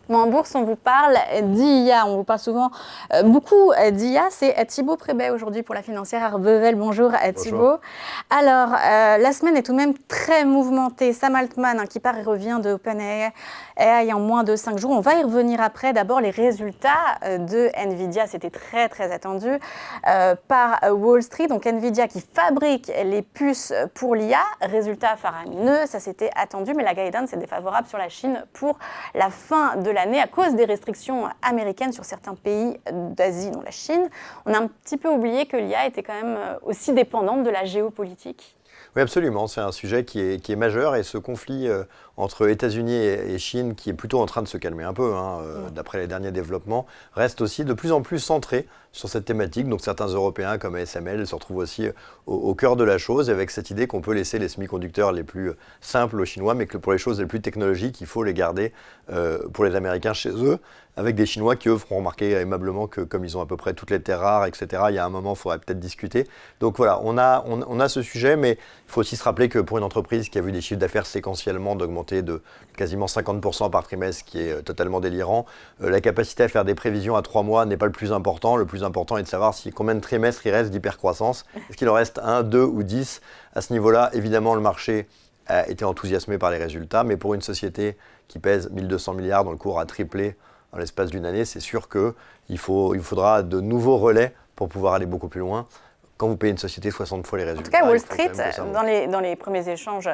Bon, en bourse, on vous parle d'IA. On vous parle souvent beaucoup d'IA. C'est Thibaut Prébet aujourd'hui pour la financière Arbevel. Bonjour Thibaut. Alors, la semaine est tout de même très mouvementée. Sam Altman qui part et revient de OpenAI en moins de 5 jours. On va y revenir après. D'abord, les résultats de Nvidia, c'était très très attendu par Wall Street. Donc Nvidia qui fabrique les puces pour l'IA. Résultat faramineux, ça c'était attendu, mais la guidance est défavorable sur la Chine pour la fin de l'année à cause des restrictions américaines sur certains pays d'Asie, dont la Chine. On a un petit peu oublié que l'IA était quand même aussi dépendante de la géopolitique. Oui, absolument. C'est un sujet qui est majeur et ce conflit entre États-Unis et Chine, qui est plutôt en train de se calmer un peu, d'après les derniers développements, reste aussi de plus en plus centré sur cette thématique. Donc certains Européens comme ASML se retrouvent aussi au cœur de la chose, avec cette idée qu'on peut laisser les semi-conducteurs les plus simples aux Chinois, mais que pour les choses les plus technologiques, il faut les garder pour les Américains chez eux, avec des Chinois qui, eux, feront remarquer aimablement que comme ils ont à peu près toutes les terres rares, etc., il y a un moment, il faudrait peut-être discuter. Donc voilà, on a ce sujet, mais il faut aussi se rappeler que pour une entreprise qui a vu des chiffres d'affaires séquentiellement d'augmenter de quasiment 50% par trimestre, qui est totalement délirant, la capacité à faire des prévisions à 3 mois n'est pas le plus important. Le plus important est de savoir combien de trimestres il reste d'hypercroissance. Est-ce qu'il en reste 1, 2 ou 10 ? À ce niveau-là, évidemment, le marché a été enthousiasmé par les résultats, mais pour une société qui pèse 1200 milliards, dont le cours a triplé dans l'espace d'une année, c'est sûr qu'il faudra de nouveaux relais pour pouvoir aller beaucoup plus loin. Quand vous payez une société 60 fois les résultats. En tout cas, Wall Street, dans les premiers échanges,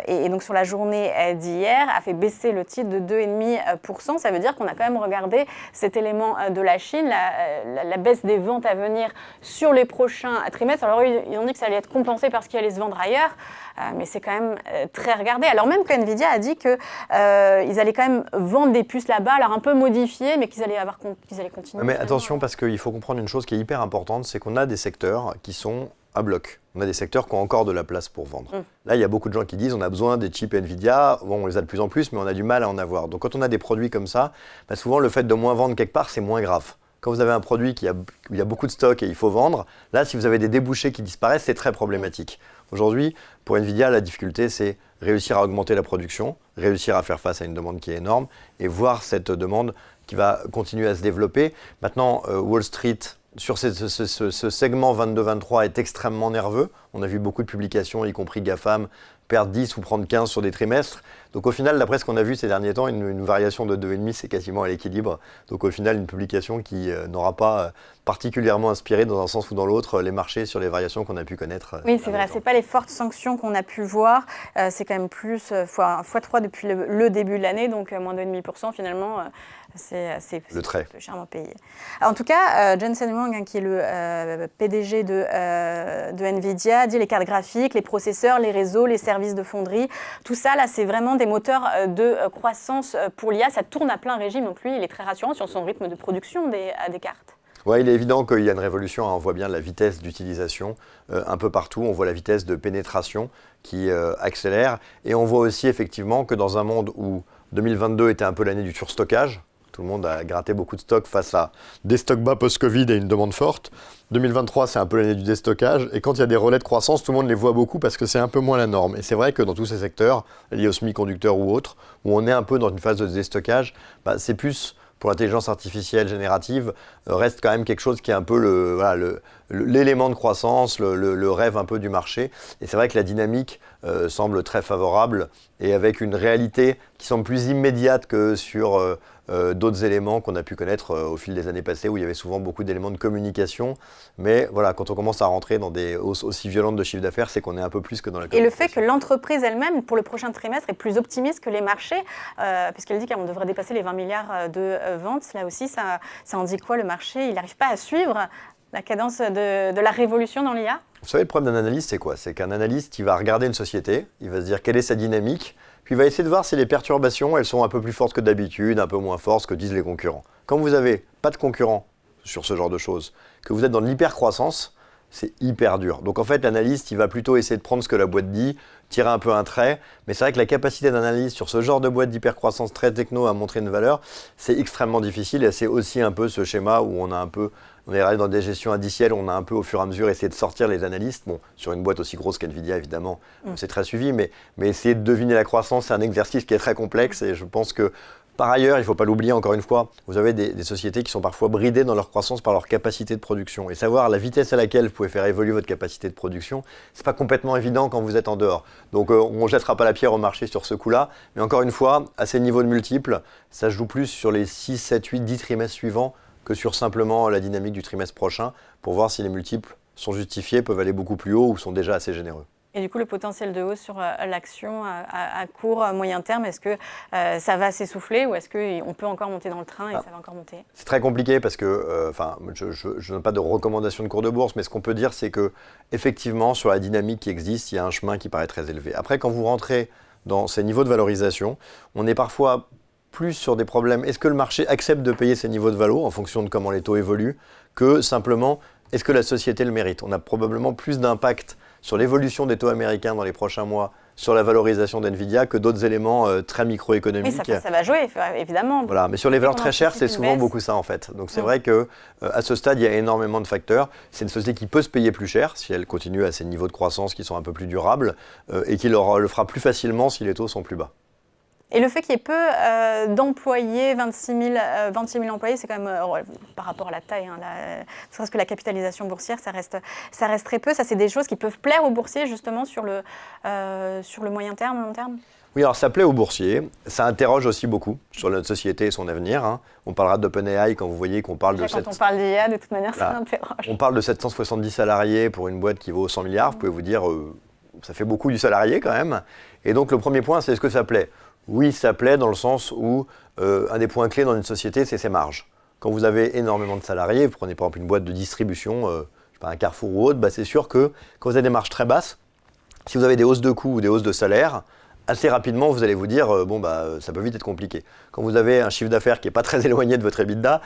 et donc sur la journée d'hier, a fait baisser le titre de 2,5%. Ça veut dire qu'on a quand même regardé cet élément de la Chine, la baisse des ventes à venir sur les prochains trimestres. Alors, ils ont dit que ça allait être compensé parce qu'il allait se vendre ailleurs, mais c'est quand même très regardé. Alors même que Nvidia a dit qu'ils allaient quand même vendre des puces là-bas, alors un peu modifiées, mais qu'ils allaient continuer. Mais attention, parce qu'il faut comprendre une chose qui est hyper importante, c'est qu'on a des secteurs qui sont à bloc. On a des secteurs qui ont encore de la place pour vendre. Là, il y a beaucoup de gens qui disent on a besoin des chips Nvidia. Bon, on les a de plus en plus, mais on a du mal à en avoir. Donc quand on a des produits comme ça, souvent le fait de moins vendre quelque part, c'est moins grave. Quand vous avez un produit où il y a beaucoup de stock et il faut vendre, là, si vous avez des débouchés qui disparaissent, c'est très problématique. Aujourd'hui, pour Nvidia, la difficulté, c'est réussir à augmenter la production, réussir à faire face à une demande qui est énorme et voir cette demande qui va continuer à se développer. Maintenant, Wall Street, sur ce segment 22-23 est extrêmement nerveux. On a vu beaucoup de publications, y compris GAFAM, perdre 10 ou prendre 15 sur des trimestres. Donc au final, d'après ce qu'on a vu ces derniers temps, une variation de 2,5, c'est quasiment à l'équilibre. Donc au final, une publication qui n'aura pas particulièrement inspiré dans un sens ou dans l'autre les marchés sur les variations qu'on a pu connaître. Oui, c'est vrai, ce n'est pas les fortes sanctions qu'on a pu voir. C'est quand même plus x3 depuis le début de l'année, donc moins de 2,5% finalement. C'est charmant payé. En tout cas, Jensen Huang, qui est le PDG de Nvidia, dit les cartes graphiques, les processeurs, les réseaux, les services de fonderie, tout ça, là, c'est vraiment des moteurs de croissance pour l'IA. Ça tourne à plein régime, donc lui, il est très rassurant sur son rythme de production des cartes. Oui, il est évident qu'il y a une révolution. On voit bien la vitesse d'utilisation un peu partout. On voit la vitesse de pénétration qui accélère. Et on voit aussi effectivement que dans un monde où 2022 était un peu l'année du surstockage, tout le monde a gratté beaucoup de stocks face à des stocks bas post-Covid et une demande forte. 2023, c'est un peu l'année du déstockage. Et quand il y a des relais de croissance, tout le monde les voit beaucoup parce que c'est un peu moins la norme. Et c'est vrai que dans tous ces secteurs, liés aux semi-conducteurs ou autres, où on est un peu dans une phase de déstockage, c'est plus pour l'intelligence artificielle générative, reste quand même quelque chose qui est un peu l'élément de croissance, le rêve un peu du marché. Et c'est vrai que la dynamique semble très favorable et avec une réalité qui semble plus immédiate que sur d'autres éléments qu'on a pu connaître au fil des années passées où il y avait souvent beaucoup d'éléments de communication. Mais voilà, quand on commence à rentrer dans des hausses aussi violentes de chiffre d'affaires, c'est qu'on est un peu plus que dans la communication. Et le fait que l'entreprise elle-même, pour le prochain trimestre, est plus optimiste que les marchés, puisqu'elle dit qu'on devrait dépasser les 20 milliards de ventes, là aussi, ça en dit quoi le marché ? Il n'arrive pas à suivre la cadence de la révolution dans l'IA ? Vous savez, le problème d'un analyste, c'est quoi ? C'est qu'un analyste, il va regarder une société, il va se dire quelle est sa dynamique, puis il va essayer de voir si les perturbations, elles sont un peu plus fortes que d'habitude, un peu moins fortes, ce que disent les concurrents. Quand vous n'avez pas de concurrents sur ce genre de choses, que vous êtes dans de l'hypercroissance, c'est hyper dur. Donc en fait, l'analyste, il va plutôt essayer de prendre ce que la boîte dit, tirer un peu un trait, mais c'est vrai que la capacité d'analyse sur ce genre de boîte d'hypercroissance très techno à montrer une valeur, c'est extrêmement difficile et c'est aussi un peu ce schéma où on est allé dans des gestions indicielles, on a un peu au fur et à mesure essayé de sortir les analystes. Bon, sur une boîte aussi grosse qu'Nvidia, évidemment, c'est très suivi, mais essayer de deviner la croissance, c'est un exercice qui est très complexe et je pense que Par ailleurs, il ne faut pas l'oublier encore une fois, vous avez des sociétés qui sont parfois bridées dans leur croissance par leur capacité de production. Et savoir la vitesse à laquelle vous pouvez faire évoluer votre capacité de production, ce n'est pas complètement évident quand vous êtes en dehors. Donc on ne jettera pas la pierre au marché sur ce coup-là. Mais encore une fois, à ces niveaux de multiples, ça joue plus sur les 6, 7, 8, 10 trimestres suivants que sur simplement la dynamique du trimestre prochain pour voir si les multiples sont justifiés, peuvent aller beaucoup plus haut ou sont déjà assez généreux. Et du coup, le potentiel de hausse sur l'action à court, moyen terme, est-ce que ça va s'essouffler ou est-ce qu'on peut encore monter dans le train et ça va encore monter? C'est très compliqué parce que, je n'ai pas de recommandation de cours de bourse, mais ce qu'on peut dire, c'est que effectivement, sur la dynamique qui existe, il y a un chemin qui paraît très élevé. Après, quand vous rentrez dans ces niveaux de valorisation, on est parfois plus sur des problèmes. Est-ce que le marché accepte de payer ces niveaux de valo en fonction de comment les taux évoluent que simplement, est-ce que la société le mérite? On a probablement plus d'impact sur l'évolution des taux américains dans les prochains mois, sur la valorisation d'NVIDIA, que d'autres éléments très microéconomiques. Oui, ça va jouer, évidemment. Voilà, mais sur les valeurs très chères, c'est souvent beaucoup ça en fait. Donc c'est vrai qu'à ce stade, il y a énormément de facteurs. C'est une société qui peut se payer plus cher si elle continue à ces niveaux de croissance qui sont un peu plus durables et qui le fera plus facilement si les taux sont plus bas. Et le fait qu'il y ait peu d'employés, 26 000 employés, c'est quand même, par rapport à la taille, parce que la capitalisation boursière, ça reste très peu. Ça, c'est des choses qui peuvent plaire aux boursiers, justement, sur le moyen terme, long terme. Oui, alors ça plaît aux boursiers. Ça interroge aussi beaucoup sur notre société et son avenir. On parlera d'OpenAI quand vous voyez qu'on parle de... Quand on parle d'IA, de toute manière, ça interroge. On parle de 770 salariés pour une boîte qui vaut 100 milliards. Vous pouvez vous dire, ça fait beaucoup du salarié quand même. Et donc, le premier point, c'est est-ce que ça plaît ? Oui, ça plaît dans le sens où un des points clés dans une société, c'est ses marges. Quand vous avez énormément de salariés, vous prenez par exemple une boîte de distribution, un Carrefour ou autre, c'est sûr que quand vous avez des marges très basses, si vous avez des hausses de coûts ou des hausses de salaire, assez rapidement, vous allez vous dire, ça peut vite être compliqué. Quand vous avez un chiffre d'affaires qui n'est pas très éloigné de votre EBITDA,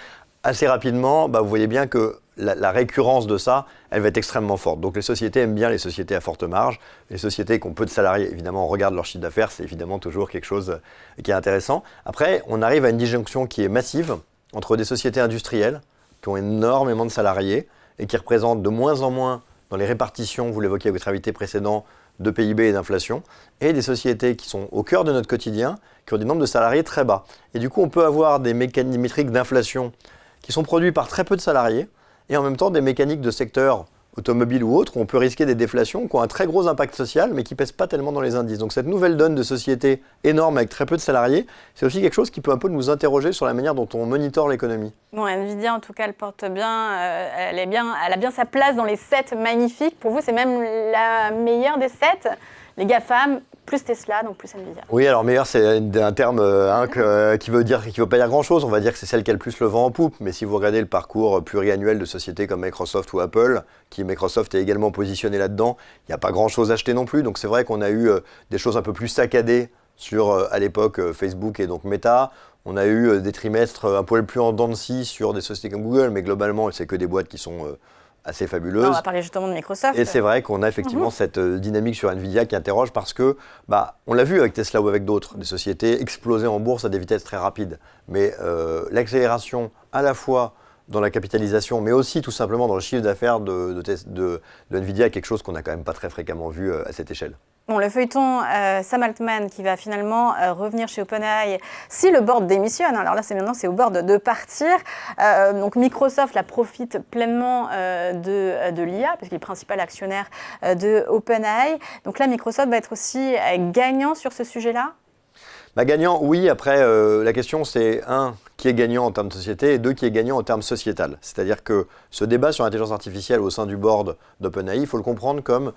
assez rapidement, vous voyez bien que la récurrence de ça, elle va être extrêmement forte. Donc les sociétés aiment bien les sociétés à forte marge. Les sociétés qui ont peu de salariés, évidemment, on regarde leur chiffre d'affaires, c'est évidemment toujours quelque chose qui est intéressant. Après, on arrive à une disjonction qui est massive entre des sociétés industrielles qui ont énormément de salariés et qui représentent de moins en moins dans les répartitions, vous l'évoquiez avec votre invité précédent, de PIB et d'inflation, et des sociétés qui sont au cœur de notre quotidien, qui ont des nombres de salariés très bas. Et du coup, on peut avoir des métriques d'inflation qui sont produits par très peu de salariés, et en même temps des mécaniques de secteur automobile ou autre, où on peut risquer des déflations qui ont un très gros impact social, mais qui ne pèsent pas tellement dans les indices. Donc cette nouvelle donne de société énorme avec très peu de salariés, c'est aussi quelque chose qui peut un peu nous interroger sur la manière dont on monitore l'économie. Bon, Nvidia, en tout cas, elle porte bien, elle a bien sa place dans les 7 magnifiques. Pour vous, c'est même la meilleure des 7. Les GAFAM, plus Tesla, donc plus Nvidia. Oui, alors meilleur, c'est un terme qui veut pas dire grand-chose. On va dire que c'est celle qui a le plus le vent en poupe. Mais si vous regardez le parcours pluriannuel de sociétés comme Microsoft ou Apple, Microsoft est également positionné là-dedans, il n'y a pas grand-chose à acheter non plus. Donc c'est vrai qu'on a eu des choses un peu plus saccadées sur, à l'époque, Facebook et donc Meta. On a eu des trimestres un peu plus en dents de scie sur des sociétés comme Google, mais globalement, c'est que des boîtes qui sont assez fabuleuses. On va parler justement de Microsoft. Et c'est vrai qu'on a effectivement cette dynamique sur Nvidia qui interroge parce que, on l'a vu avec Tesla ou avec d'autres, des sociétés exploser en bourse à des vitesses très rapides. Mais l'accélération à la fois dans la capitalisation, mais aussi tout simplement dans le chiffre d'affaires de Nvidia est quelque chose qu'on n'a quand même pas très fréquemment vu à cette échelle. Bon, le feuilleton Sam Altman qui va finalement revenir chez OpenAI si le board démissionne. Alors là, c'est au board de partir. Donc Microsoft la profite pleinement de l'IA puisqu'il est le principal actionnaire de OpenAI. Donc là, Microsoft va être aussi gagnant sur ce sujet-là. Gagnant, oui. Après, la question, c'est qui est gagnant en termes de société et 2, qui est gagnant en termes sociétal. C'est-à-dire que ce débat sur l'intelligence artificielle au sein du board d'OpenAI, il faut le comprendre comme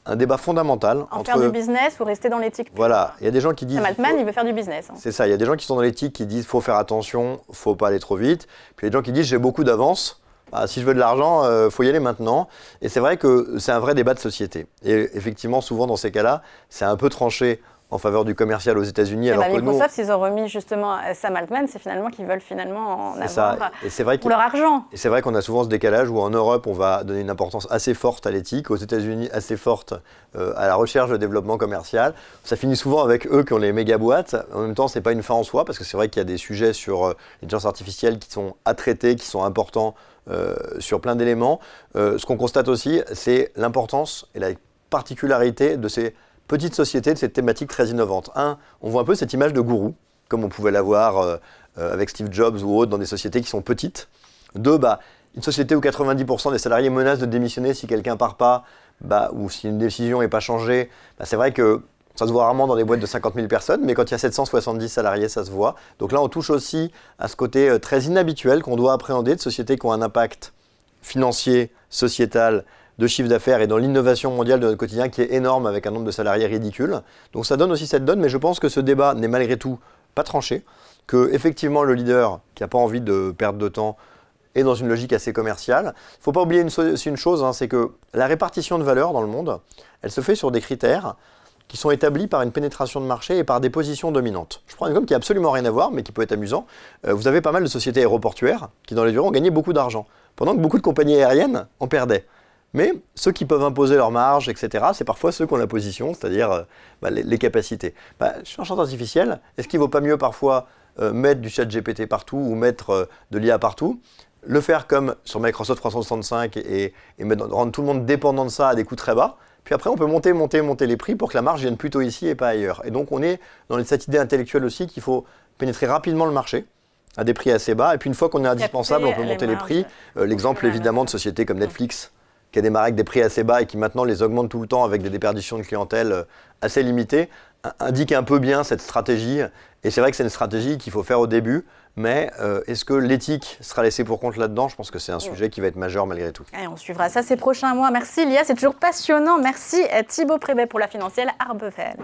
un débat fondamental. Entre faire du business ou rester dans l'éthique. Voilà, il y a des gens qui disent... Sam Altman, il veut faire du business. C'est ça, il y a des gens qui sont dans l'éthique qui disent faut faire attention, faut pas aller trop vite. Puis il y a des gens qui disent j'ai beaucoup d'avance, si je veux de l'argent, faut y aller maintenant. Et c'est vrai que c'est un vrai débat de société. Et effectivement, souvent dans ces cas-là, c'est un peu tranché en faveur du commercial aux États-Unis. Alors que Microsoft, s'ils ont remis justement Sam Altman, c'est finalement qu'ils veulent finalement en avoir pour leur argent. Et c'est vrai qu'on a souvent ce décalage où en Europe, on va donner une importance assez forte à l'éthique, aux États-Unis assez forte à la recherche de développement commercial. Ça finit souvent avec eux qui ont les méga boîtes. En même temps, c'est pas une fin en soi parce que c'est vrai qu'il y a des sujets sur l'intelligence artificielle qui sont à traiter, qui sont importants sur plein d'éléments. Ce qu'on constate aussi, c'est l'importance et la particularité de ces petites sociétés, de cette thématique très innovante. On voit un peu cette image de gourou. comme on pouvait l'avoir avec Steve Jobs ou autres dans des sociétés qui sont petites. 2, une société où 90% des salariés menacent de démissionner si quelqu'un ne part pas, ou si une décision n'est pas changée, c'est vrai que ça se voit rarement dans des boîtes de 50 000 personnes, mais quand il y a 770 salariés, ça se voit. Donc là, on touche aussi à ce côté très inhabituel qu'on doit appréhender de sociétés qui ont un impact financier, sociétal, de chiffre d'affaires et dans l'innovation mondiale de notre quotidien qui est énorme avec un nombre de salariés ridicule. Donc ça donne aussi cette donne, mais je pense que ce débat n'est malgré tout pas tranché, que effectivement le leader qui n'a pas envie de perdre de temps est dans une logique assez commerciale. Il ne faut pas oublier une chose, c'est que la répartition de valeur dans le monde, elle se fait sur des critères qui sont établis par une pénétration de marché et par des positions dominantes. Je prends un exemple qui n'a absolument rien à voir, mais qui peut être amusant. Vous avez pas mal de sociétés aéroportuaires qui, dans les durées, ont gagné beaucoup d'argent, pendant que beaucoup de compagnies aériennes en perdaient. Mais ceux qui peuvent imposer leurs marges, etc., c'est parfois ceux qui ont la position, c'est-à-dire les capacités. Intelligence artificielle, est-ce qu'il ne vaut pas mieux parfois mettre du chat GPT partout ou mettre de l'IA partout, le faire comme sur Microsoft 365 et rendre tout le monde dépendant de ça à des coûts très bas. Puis après, on peut monter les prix pour que la marge vienne plutôt ici et pas ailleurs. Et donc, on est dans cette idée intellectuelle aussi qu'il faut pénétrer rapidement le marché à des prix assez bas. Et puis, une fois qu'on est indispensable, on peut monter les prix. L'exemple, évidemment, de sociétés comme Netflix, qui a démarré avec des prix assez bas et qui maintenant les augmente tout le temps avec des déperditions de clientèle assez limitées, indique un peu bien cette stratégie. Et c'est vrai que c'est une stratégie qu'il faut faire au début. Mais est-ce que l'éthique sera laissée pour compte là-dedans? Je pense que c'est un sujet qui va être majeur malgré tout. Et on suivra ça ces prochains mois. Merci Lia, c'est toujours passionnant. Merci Thibaut Prébet pour la financière Arbevel.